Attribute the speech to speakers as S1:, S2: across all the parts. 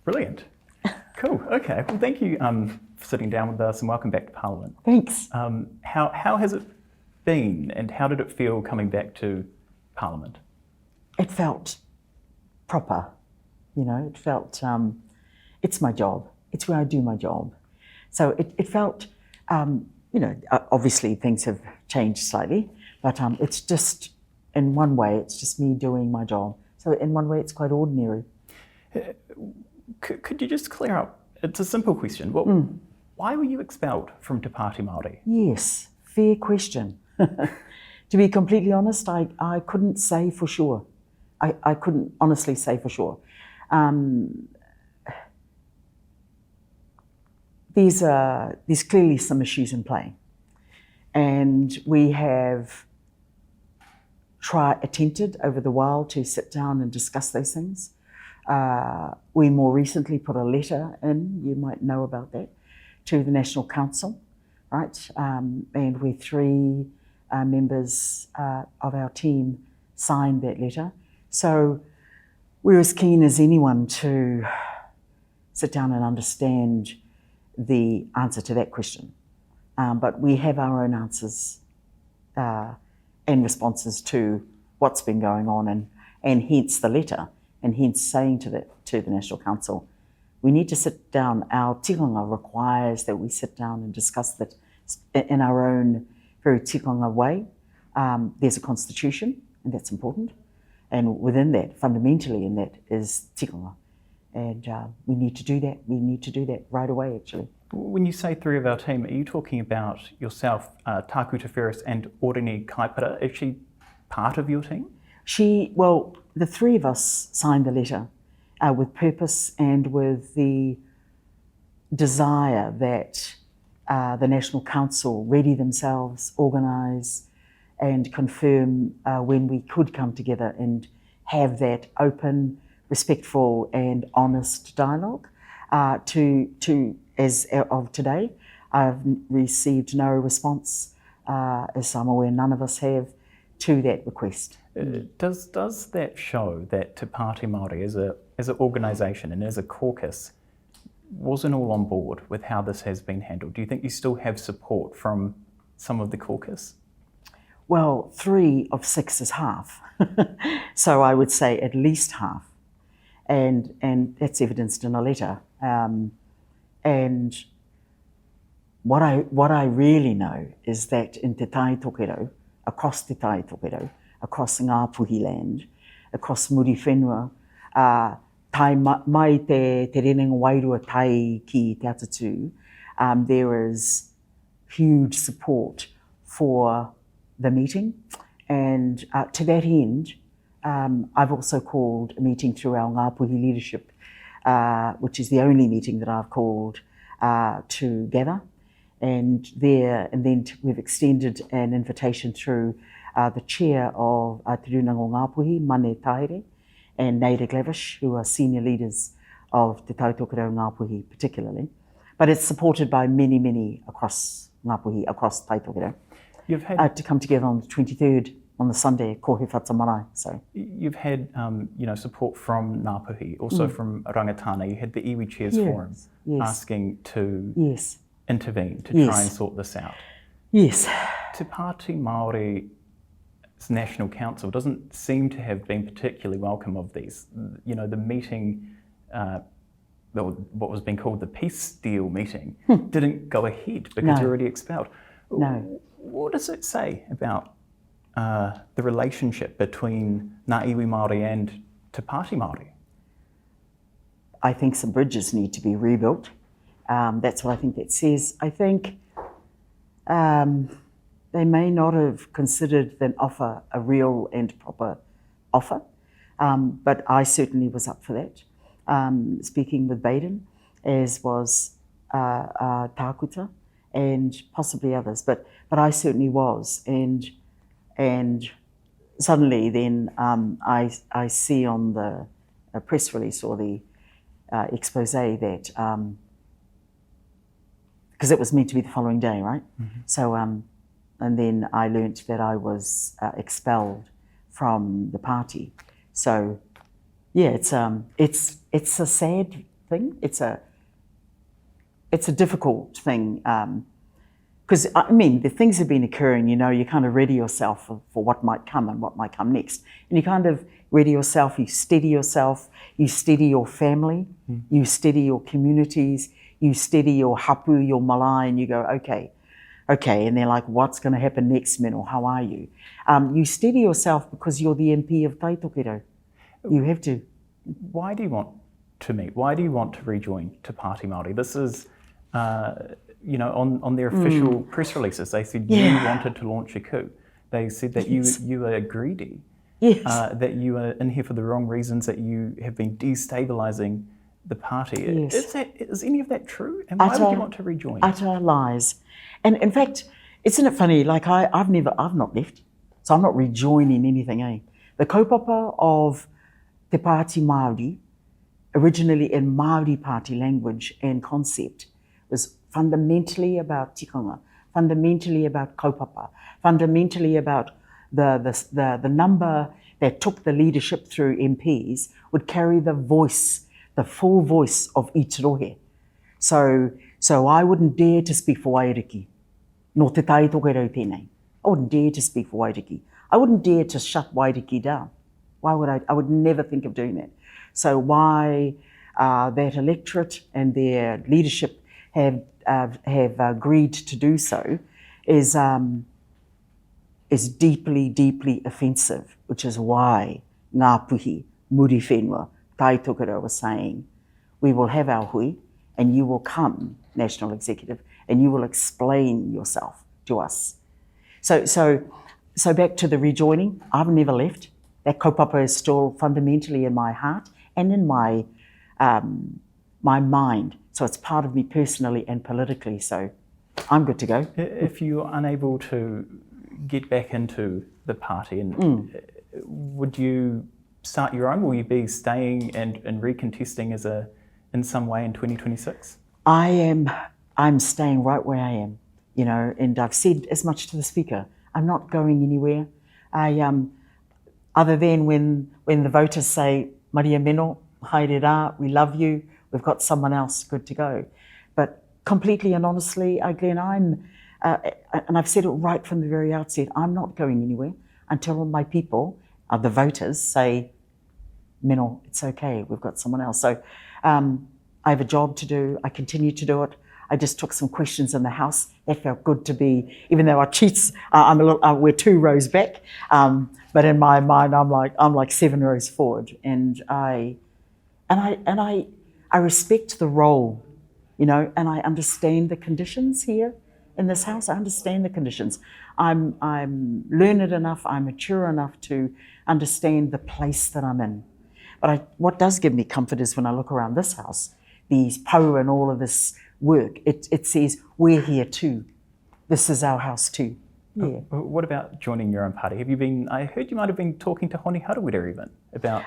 S1: Brilliant. Cool. Okay. Well, thank you for sitting down with us and welcome back to Parliament.
S2: Thanks.
S1: How has it been and how did it feel coming back to Parliament?
S2: It felt proper, it felt, it's my job. It's where I do my job. So it felt, obviously things have changed slightly, but it's just, in one way, it's just me doing my job. So in one way, it's quite ordinary.
S1: Could you just clear up? It's a simple question. Why were you expelled from Te Pāti Māori?
S2: Yes, fair question. To be completely honest, I couldn't say for sure. I couldn't honestly say for sure. There's clearly some issues in play. And we have attempted over the while to sit down and discuss those things. We more recently put a letter in, you might know about that, to the National Council, right? And we 3 members of our team signed that letter. So we're as keen as anyone to sit down and understand the answer to that question. But we have our own answers and responses to what's been going on and hence the letter. And hence saying to the National Council, we need to sit down. Our tikanga requires that we sit down and discuss that in our own very tikanga way. There's a constitution, and that's important. And within that, fundamentally in that, is tikanga. And we need to do that. We need to do that right away, actually.
S1: When you say 3 of our team, are you talking about yourself, Tākuta Ferris and Oreni Kaipara? Is she part of your team?
S2: The 3 of us signed the letter with purpose and with the desire that the National Council ready themselves, organise and confirm when we could come together and have that open, respectful and honest dialogue. As of today, I've received no response, as I'm aware none of us have, to that request.
S1: Does that show that Te Pāti Māori as an organisation and as a caucus wasn't all on board with how this has been handled? Do you think you still have support from some of the caucus?
S2: Well, 3 of 6 is half. So I would say at least half. And that's evidenced in a letter. And what I really know is that in Te Tai Tokerau, across Te Tai Tokerau, across Ngā Puhi land, across Muri Whenua, mai te renenga wairua tai ki Te Atatū, there is huge support for the meeting. And to that end, I've also called a meeting through our Ngā Puhi leadership, which is the only meeting that I've called to gather. And then we've extended an invitation through the chair of Te Runanga o Ngā Puhi, Mane Taere, and Neida Glavish, who are senior leaders of Te Tautokoro Ngā Puhi particularly. But it's supported by many, many across Ngā Puhi, across Taitokoro, to come together on the 23rd, on the Sunday, ko he whata marae. So
S1: you've had support from Ngā Puhi, also from Rangatana. You had the Iwi Chairs Forum asking to intervene to try and sort this out.
S2: Yes.
S1: Te Pāti Māori's National Council doesn't seem to have been particularly welcome of these. The meeting, what was being called the peace deal meeting, didn't go ahead because you're already expelled.
S2: No.
S1: What does it say about the relationship between Ngā iwi Māori and Te Pāti Māori?
S2: I think some bridges need to be rebuilt. That's what I think that says. I think they may not have considered an offer a real and proper offer, but I certainly was up for that. Speaking with Baden, as was Tākuta and possibly others, but I certainly was. And suddenly then I see on the press release or the expose that, because it was meant to be the following day, right? Mm-hmm. So, and then I learnt that I was expelled from the party. So, yeah, it's a sad thing. It's a difficult thing. Because, I mean, the things have been occurring, you know, you kind of ready yourself for what might come and what might come next. And you kind of ready yourself, you steady your family, you steady your communities, you steady your hapu, your malai, and you go, okay. And they're like, what's going to happen next, Meno? How are you? You steady yourself because you're the MP of Tokerau. You have to.
S1: Why do you want to meet? Why do you want to rejoin Te Pāti Māori? This is... you know, on their official press releases, they said you wanted to launch a coup. They said that you are greedy, that you are in here for the wrong reasons, that you have been destabilising the party.
S2: Yes.
S1: Is any of that true? And why would you want to rejoin?
S2: Utter lies. And in fact, isn't it funny? Like I've not left, so I'm not rejoining anything. The kaupapa of Te Pāti Māori, originally in Māori party language and concept, was fundamentally about tikanga, fundamentally about kaupapa, fundamentally about the number that took the leadership through MPs would carry the voice, the full voice of each rohe. So I wouldn't dare to speak for Wairiki, nor te tai Tokerau tēnei. I wouldn't dare to speak for Wairiki. I wouldn't dare to shut Wairiki down. Why would I? I would never think of doing that. So why that electorate and their leadership have agreed to do so is deeply, deeply offensive, which is why ngā puhi, muri whenua, tai Tokerau was saying, we will have our hui and you will come, National Executive, and you will explain yourself to us. So back to the rejoining, I've never left. That kaupapa is still fundamentally in my heart and in my mind. So it's part of me personally and politically, so I'm good to go.
S1: If you're unable to get back into the party, and would you start your own? Will you be staying and recontesting in some way in 2026? I'm staying right where I am, you know, and I've said as much to the Speaker. I'm not going anywhere. Other than when the voters say, Mariameno, haere rā, we love you, we've got someone else good to go. But completely and honestly, Glenn, and I've said it right from the very outset, I'm not going anywhere until my people, the voters, say, Meno, it's okay, we've got someone else. So I have a job to do, I continue to do it. I just took some questions in the House. That felt good to be, even though our chiefs, we're 2 rows back, but in my mind, I'm like 7 rows forward, and I respect the role, you know, and I understand the conditions here in this House. I understand the conditions. I'm learned enough, I'm mature enough to understand the place that I'm in. But what does give me comfort is when I look around this House, these po and all of this work, it says, we're here too. This is our house too. Yeah. What about joining your own party? I heard you might have been talking to Honi Harawira even about...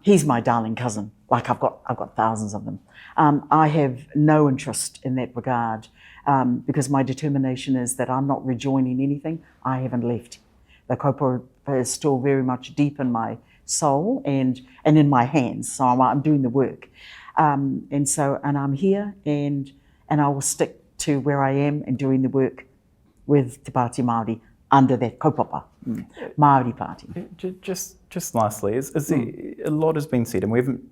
S2: He's my darling cousin. Like I've got thousands of them. I have no interest in that regard because my determination is that I'm not rejoining anything. I haven't left. The kaupapa is still very much deep in my soul and in my hands. So I'm doing the work. And I'm here and I will stick to where I am and doing the work with Te Pāti Māori under that kaupapa, Māori Party.
S1: Just lastly, a lot has been said and we haven't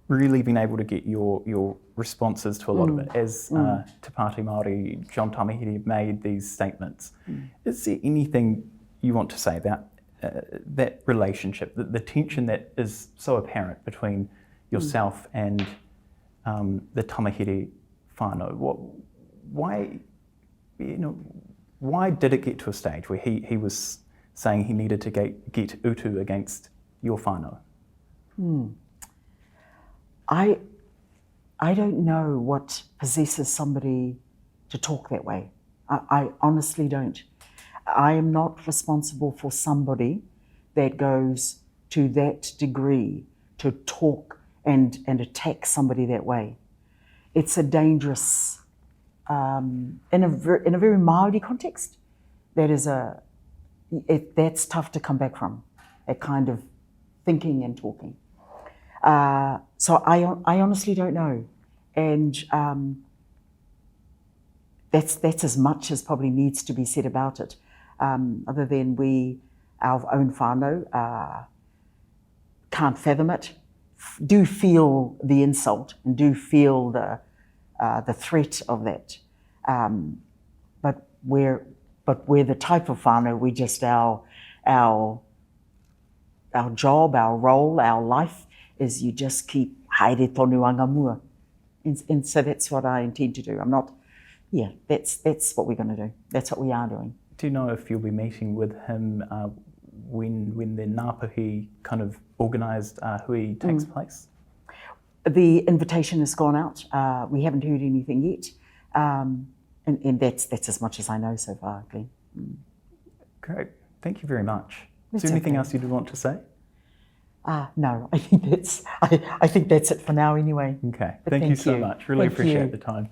S1: really been able to get your responses to a lot of it. As Te Pāti Māori, John Tamahiri made these statements. Is there anything you want to say about that relationship, the tension that is so apparent between yourself and the Tamahiri whānau? Why did it get to a stage where he was saying he needed to get utu against your whānau?
S2: I don't know what possesses somebody to talk that way. I honestly don't. I am not responsible for somebody that goes to that degree to talk and attack somebody that way. It's a dangerous, in a very Māori context, that's tough to come back from, that kind of thinking and talking. So I honestly don't know. And that's as much as probably needs to be said about it. Other than our own whānau, can't fathom it, do feel the insult and do feel the threat of that. But we're the type of whānau, we just our job, our role, our life is you just keep haere tonu anga mua. And so that's what I intend to do. I'm not, that's what we're going to do. That's what we are doing.
S1: Do you know if you'll be meeting with him when the Ngāpuhi kind of organised hui takes place?
S2: The invitation has gone out. We haven't heard anything yet. And that's as much as I know so far, Glenn.
S1: Great. Thank you very much. Is there anything else you want to say?
S2: No, I think that's it for now anyway.
S1: Okay. Thank you so much. Really
S2: Thank
S1: appreciate
S2: you.
S1: the time.